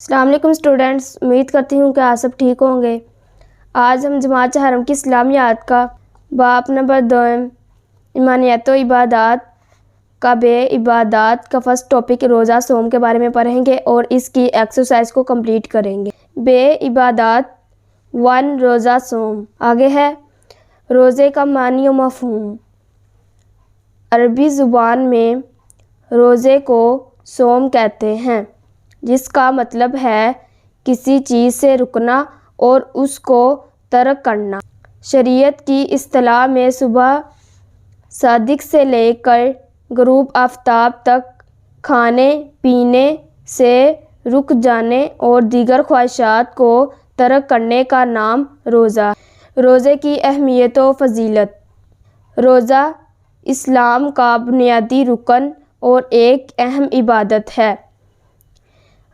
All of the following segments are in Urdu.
السلام علیکم اسٹوڈنٹس، امید کرتی ہوں کہ آپ سب ٹھیک ہوں گے۔ آج ہم جماعت حرم کی اسلامیات کا باب نمبر 2 ایمانیت و عبادات کا بے عبادات کا فرسٹ ٹاپک روزہ صوم کے بارے میں پڑھیں گے اور اس کی ایکسرسائز کو کمپلیٹ کریں گے۔ بے عبادات 1 روزہ صوم۔ آگے ہے روزے کا معنی و مفہوم۔ عربی زبان میں روزے کو صوم کہتے ہیں، جس کا مطلب ہے کسی چیز سے رکنا اور اس کو ترک کرنا۔ شریعت کی اصطلاح میں صبح صادق سے لے کر غروب آفتاب تک کھانے پینے سے رک جانے اور دیگر خواہشات کو ترک کرنے کا نام روزہ ہے۔ روزے کی اہمیت و فضیلت۔ روزہ اسلام کا بنیادی رکن اور ایک اہم عبادت ہے۔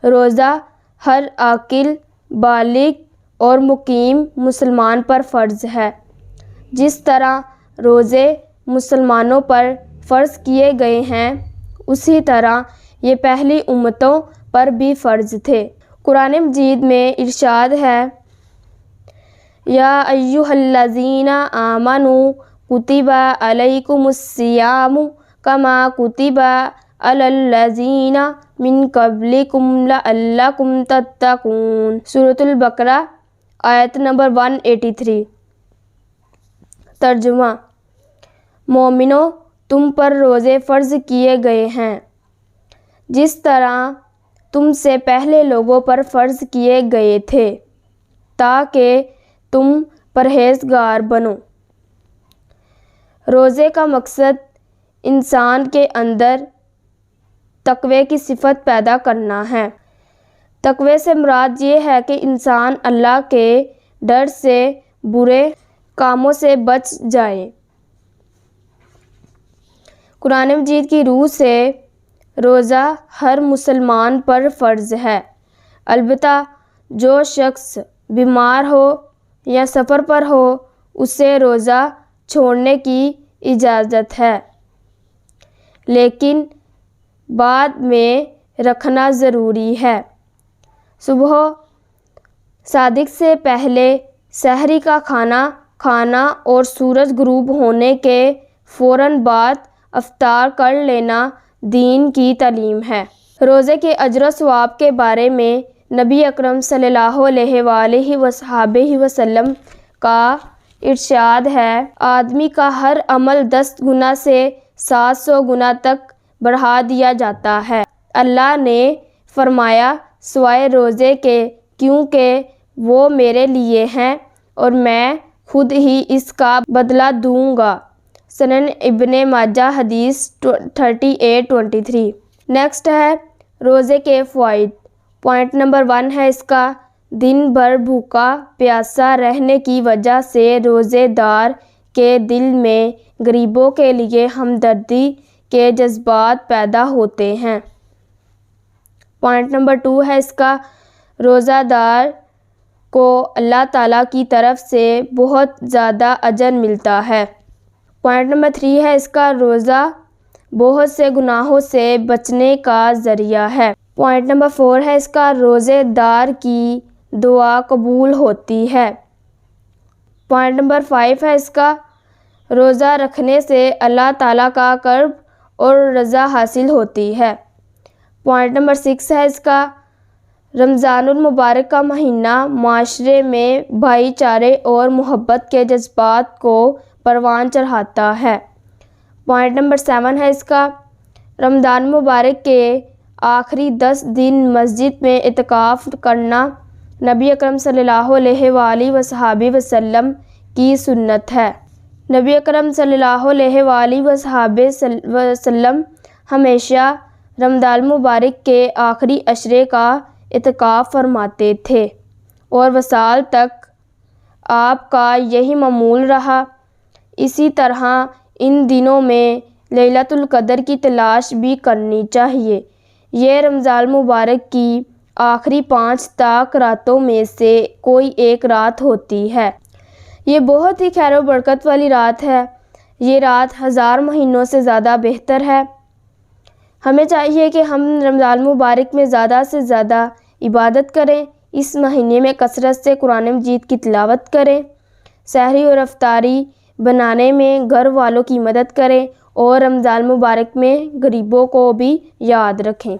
روزہ ہر عاقل، بالغ اور مقیم مسلمان پر فرض ہے۔ جس طرح روزے مسلمانوں پر فرض کیے گئے ہیں، اسی طرح یہ پہلی امتوں پر بھی فرض تھے۔ قرآن مجید میں ارشاد ہے، یا ایھا الذین آمنوا کتب علیکم الصیام کما کتب علی الذین من قبلکم لعلکم تتقون۔ سورۃ البقرہ آیت نمبر 183۔ ترجمہ: مومنوں، تم پر روزے فرض کیے گئے ہیں، جس طرح تم سے پہلے لوگوں پر فرض کیے گئے تھے، تاکہ تم پرہیزگار بنو۔ روزے کا مقصد انسان کے اندر تقوی کی صفت پیدا کرنا ہے۔ تقوی سے مراد یہ ہے کہ انسان اللہ کے ڈر سے برے کاموں سے بچ جائے۔ قرآن مجید کی روح سے روزہ ہر مسلمان پر فرض ہے، البتہ جو شخص بیمار ہو یا سفر پر ہو اسے روزہ چھوڑنے کی اجازت ہے، لیکن بعد میں رکھنا ضروری ہے۔ صبح صادق سے پہلے سحری کا کھانا کھانا اور سورج غروب ہونے کے فوراً بعد افطار کر لینا دین کی تعلیم ہے۔ روزے کے اجر و ثواب کے بارے میں نبی اکرم صلی اللہ علیہ وآلہ وصحبہ وسلم کا ارشاد ہے، آدمی کا ہر عمل 10 گنا سے 700 گنا تک بڑھا دیا جاتا ہے۔ اللہ نے فرمایا، سوائے روزے کے، کیونکہ وہ میرے لیے ہیں اور میں خود ہی اس کا بدلہ دوں گا۔ سنن ابن ماجہ حدیث 3823۔ نیکسٹ ہے روزے کے فوائد۔ پوائنٹ نمبر 1 ہے اس کا، دن بھر بھوکا پیاسا رہنے کی وجہ سے روزے دار کے دل میں غریبوں کے لیے ہمدردی کے جذبات پیدا ہوتے ہیں۔ پوائنٹ نمبر 2 ہے اس کا، روزہ دار کو اللہ تعالیٰ کی طرف سے بہت زیادہ اجر ملتا ہے۔ پوائنٹ نمبر 3 ہے اس کا، روزہ بہت سے گناہوں سے بچنے کا ذریعہ ہے۔ پوائنٹ نمبر 4 ہے اس کا، روزے دار کی دعا قبول ہوتی ہے۔ پوائنٹ نمبر 5 ہے اس کا، روزہ رکھنے سے اللہ تعالیٰ کا قرب اور رضا حاصل ہوتی ہے۔ پوائنٹ نمبر 6 ہے اس کا، رمضان المبارک کا مہینہ معاشرے میں بھائی چارے اور محبت کے جذبات کو پروان چڑھاتا ہے۔ پوائنٹ نمبر 7 ہے اس کا، رمضان مبارک کے آخری 10 دن مسجد میں اعتکاف کرنا نبی اکرم صلی اللہ علیہ وآلہ وصحبہ وسلم کی سنت ہے۔ نبی اکرم صلی اللہ علیہ وآلہ وصحبہ وسلم ہمیشہ رمضان مبارک کے آخری عشرے کا اعتکاف فرماتے تھے اور وصال تک آپ کا یہی معمول رہا۔ اسی طرح ان دنوں میں لیلۃ القدر کی تلاش بھی کرنی چاہیے۔ یہ رمضان مبارک کی آخری 5 طاق راتوں میں سے کوئی ایک رات ہوتی ہے۔ یہ بہت ہی خیر و برکت والی رات ہے۔ یہ رات 1000 مہینوں سے زیادہ بہتر ہے۔ ہمیں چاہیے کہ ہم رمضان مبارک میں زیادہ سے زیادہ عبادت کریں، اس مہینے میں کثرت سے قرآن مجید کی تلاوت کریں، سحری اور افطاری بنانے میں گھر والوں کی مدد کریں اور رمضان مبارک میں غریبوں کو بھی یاد رکھیں۔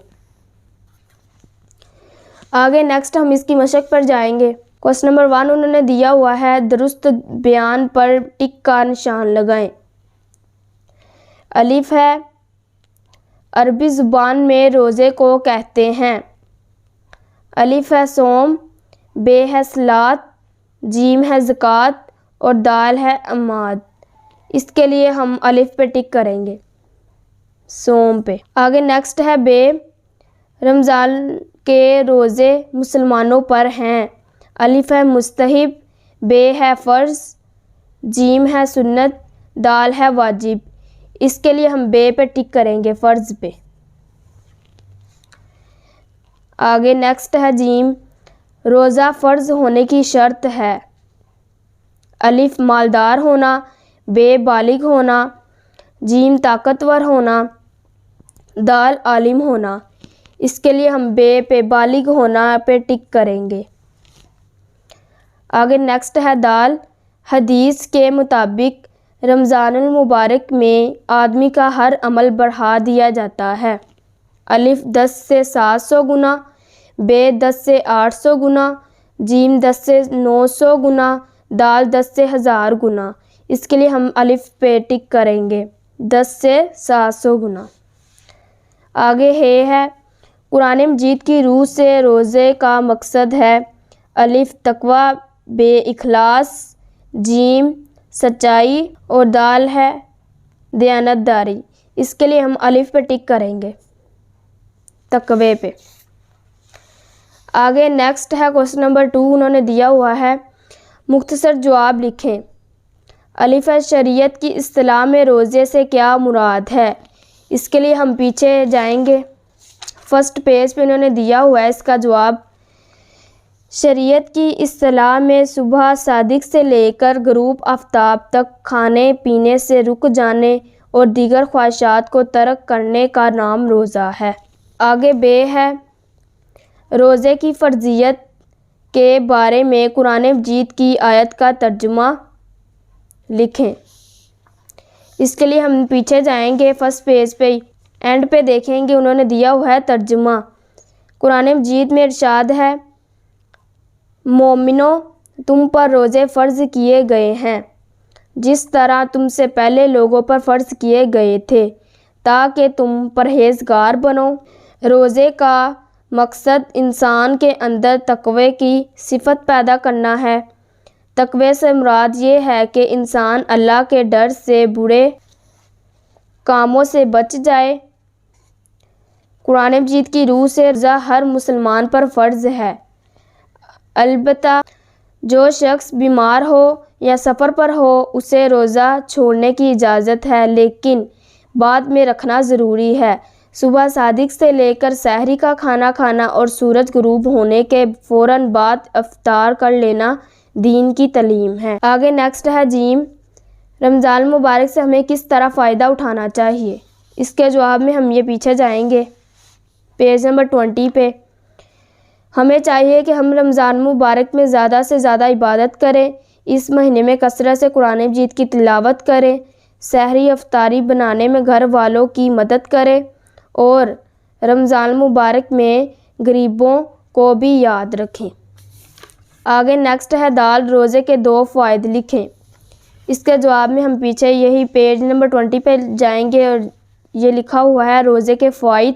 آگے نیکسٹ ہم اس کی مشق پر جائیں گے۔ کوسچن نمبر 1 انہوں نے دیا ہوا ہے، درست بیان پر ٹک کا نشان لگائیں۔ الف ہے، عربی زبان میں روزے کو کہتے ہیں۔ الف ہے صوم، بے ہے صلاۃ، جیم ہے زکوٰۃ اور دال ہے عماد۔ اس کے لیے ہم الف پہ ٹک کریں گے، صوم پہ۔ آگے نیکسٹ ہے بے، رمضان کے روزے مسلمانوں پر ہیں۔ الف ہے مستحب، بے ہے فرض، جیم ہے سنت، دال ہے واجب۔ اس کے لیے ہم بے پہ ٹک کریں گے، فرض پہ۔ آگے نیکسٹ ہے جیم، روزہ فرض ہونے کی شرط ہے۔ الف مالدار ہونا، بے بالغ ہونا، جیم طاقتور ہونا، دال عالم ہونا۔ اس کے لیے ہم بے پہ بالغ ہونا پہ ٹک کریں گے۔ آگے نیکسٹ ہے دال، حدیث کے مطابق رمضان المبارک میں آدمی کا ہر عمل بڑھا دیا جاتا ہے۔ الف 10 سے 700 گنا، بے 10 سے 800 گنا، جیم 10 سے 900 گنا، دال 10 سے 1000 گنا۔ اس کے لیے ہم الف پہ ٹک کریں گے، 10 سے 700 گنا۔ آگے ہے، قرآن مجید کی روح سے روزے کا مقصد ہے۔ الف تقوی، بے اخلاص، جیم سچائی اور دال ہے دیانت داری۔ اس کے لیے ہم الف پہ ٹک کریں گے، تقوی پہ۔ آگے نیکسٹ ہے کوسچن نمبر 2 انہوں نے دیا ہوا ہے، مختصر جواب لکھیں۔ الف ہے، شریعت کی اصطلاح میں روزے سے کیا مراد ہے؟ اس کے لیے ہم پیچھے جائیں گے، فرسٹ پیج پہ انہوں نے دیا ہوا ہے اس کا جواب۔ شریعت کی اصطلاح میں صبح صادق سے لے کر غروب آفتاب تک کھانے پینے سے رک جانے اور دیگر خواہشات کو ترک کرنے کا نام روزہ ہے۔ آگے بے ہے، روزے کی فرضیت کے بارے میں قرآن مجید کی آیت کا ترجمہ لکھیں۔ اس کے لیے ہم پیچھے جائیں گے، فرسٹ پیج پہ اینڈ پہ دیکھیں گے، انہوں نے دیا ہوا ہے ترجمہ۔ قرآن مجید میں ارشاد ہے، مومنو تم پر روزے فرض کیے گئے ہیں جس طرح تم سے پہلے لوگوں پر فرض کیے گئے تھے تاکہ تم پرہیزگار بنو۔ روزے کا مقصد انسان کے اندر تقوی کی صفت پیدا کرنا ہے۔ تقوی سے مراد یہ ہے کہ انسان اللہ کے ڈر سے برے کاموں سے بچ جائے۔ قرآن مجید کی روح سے روزہ ہر مسلمان پر فرض ہے، البتہ جو شخص بیمار ہو یا سفر پر ہو اسے روزہ چھوڑنے کی اجازت ہے، لیکن بعد میں رکھنا ضروری ہے۔ صبح صادق سے لے کر سحری کا کھانا کھانا اور سورج غروب ہونے کے فوراً بعد افطار کر لینا دین کی تعلیم ہے۔ آگے نیکسٹ ہے جیم، رمضان مبارک سے ہمیں کس طرح فائدہ اٹھانا چاہیے؟ اس کے جواب میں ہم یہ پیچھے جائیں گے، پیج نمبر 20 پہ۔ ہمیں چاہیے کہ ہم رمضان مبارک میں زیادہ سے زیادہ عبادت کریں، اس مہینے میں کثرت سے قرآن مجید کی تلاوت کریں، سحری افطاری بنانے میں گھر والوں کی مدد کریں اور رمضان مبارک میں غریبوں کو بھی یاد رکھیں۔ آگے نیکسٹ ہے دال، روزے کے 2 فوائد لکھیں۔ اس کے جواب میں ہم پیچھے یہی پیج نمبر 20 پہ جائیں گے اور یہ لکھا ہوا ہے روزے کے فوائد۔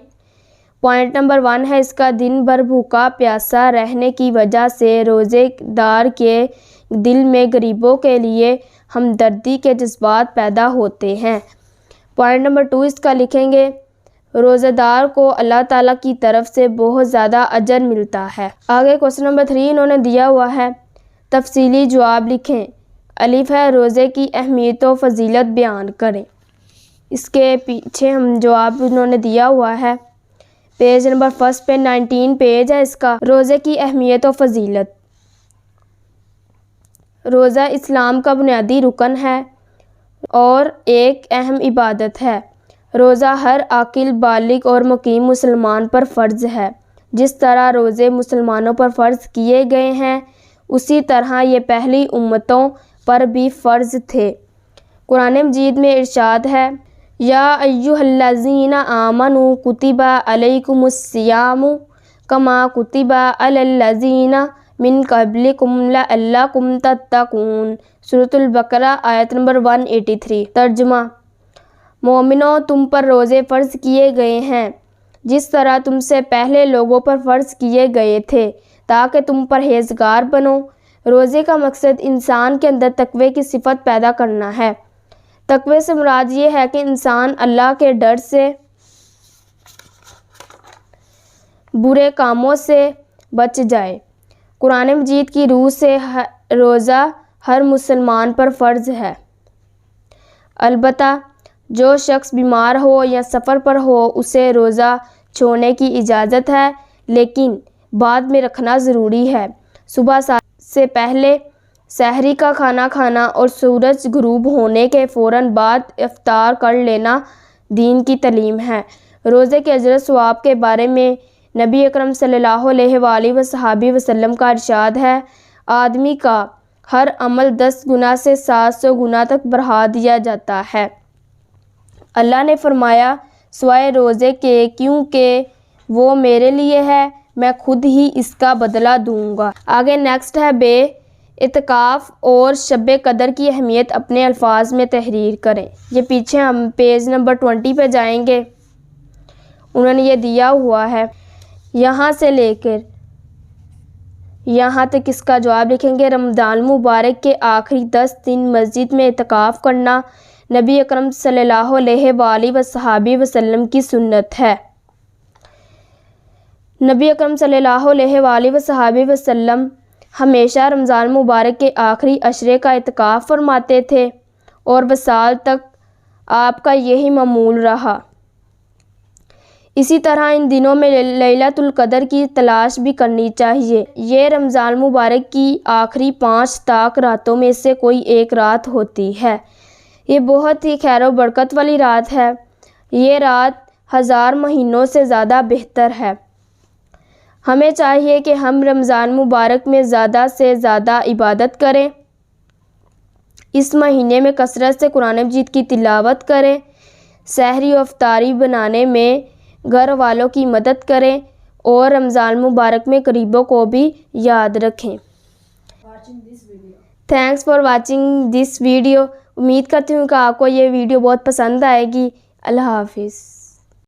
پوائنٹ نمبر 1 ہے، اس کا دن بھر بھوکا پیاسا رہنے کی وجہ سے روزے دار کے دل میں غریبوں کے لیے ہمدردی کے جذبات پیدا ہوتے ہیں۔ پوائنٹ نمبر 2 اس کا لکھیں گے، روزہ دار کو اللہ تعالیٰ کی طرف سے بہت زیادہ اجر ملتا ہے۔ آگے کوسچن نمبر 3 انہوں نے دیا ہوا ہے، تفصیلی جواب لکھیں۔ الف ہے، روزے کی اہمیت و فضیلت بیان کریں۔ اس کے پیچھے ہم جواب انہوں نے دیا ہوا ہے، پیج نمبر 1 پہ 19 پیج ہے اس کا، روزے کی اہمیت و فضیلت۔ روزہ اسلام کا بنیادی رکن ہے اور ایک اہم عبادت ہے۔ روزہ ہر عاقل، بالغ اور مقیم مسلمان پر فرض ہے۔ جس طرح روزے مسلمانوں پر فرض کیے گئے ہیں اسی طرح یہ پہلی امتوں پر بھی فرض تھے۔ قرآن مجید میں ارشاد ہے، یا ایھا الذین آمنوا کتب علیکم الصیام کما کتب علی الذین من قبلکم لعلکم تتقون۔ سورۃ البقرہ آیت نمبر 183۔ ترجمہ: مومنو، تم پر روزے فرض کیے گئے ہیں جس طرح تم سے پہلے لوگوں پر فرض کیے گئے تھے تاکہ تم پرہیزگار بنو۔ روزے کا مقصد انسان کے اندر تقوی کی صفت پیدا کرنا ہے۔ تقوی سے مراد یہ ہے کہ انسان اللہ کے ڈر سے، برے کاموں سے بچ جائے۔ قرآن مجید کی روح سے روزہ ہر مسلمان پر فرض ہے، البتہ جو شخص بیمار ہو یا سفر پر ہو اسے روزہ چھوڑنے کی اجازت ہے، لیکن بعد میں رکھنا ضروری ہے۔ صبح سے پہلے سحری کا کھانا کھانا اور سورج غروب ہونے کے فوراً بعد افطار کر لینا دین کی تعلیم ہے۔ روزے کے اجر و ثواب کے بارے میں نبی اکرم صلی اللہ علیہ وآلہ وسلم کا ارشاد ہے، آدمی کا ہر عمل 10 گنا سے 700 گنا تک بڑھا دیا جاتا ہے۔ اللہ نے فرمایا، سوائے روزے کے، کیونکہ وہ میرے لیے ہے، میں خود ہی اس کا بدلہ دوں گا۔ آگے نیکسٹ ہے، بے اعتکاف اور شب قدر کی اہمیت اپنے الفاظ میں تحریر کریں۔ یہ پیچھے ہم پیج نمبر 20 پہ جائیں گے، انہوں نے یہ دیا ہوا ہے، یہاں سے لے کر یہاں تک اس کا جواب لکھیں گے۔ رمضان المبارک کے آخری 10 دن مسجد میں اعتکاف کرنا نبی اکرم صلی اللہ علیہ وآلہ وسلم کی سنت ہے۔ نبی اکرم صلی اللہ علیہ وآلہ وسلم ہمیشہ رمضان المبارک کے آخری عشرے کا اعتکاف فرماتے تھے اور وصال تک آپ کا یہی معمول رہا۔ اسی طرح ان دنوں میں لیلۃ القدر کی تلاش بھی کرنی چاہیے۔ یہ رمضان المبارک کی آخری 5 طاق راتوں میں سے کوئی ایک رات ہوتی ہے۔ یہ بہت ہی خیر و برکت والی رات ہے۔ یہ رات 1000 مہینوں سے زیادہ بہتر ہے۔ ہمیں چاہیے کہ ہم رمضان مبارک میں زیادہ سے زیادہ عبادت کریں، اس مہینے میں کثرت سے قرآن مجید کی تلاوت کریں، سحری و افطاری بنانے میں گھر والوں کی مدد کریں اور رمضان مبارک میں قریبوں کو بھی یاد رکھیں۔ Thanks for watching this video. امید کرتی ہوں کہ آپ کو یہ ویڈیو بہت پسند آئے گی۔ اللہ حافظ۔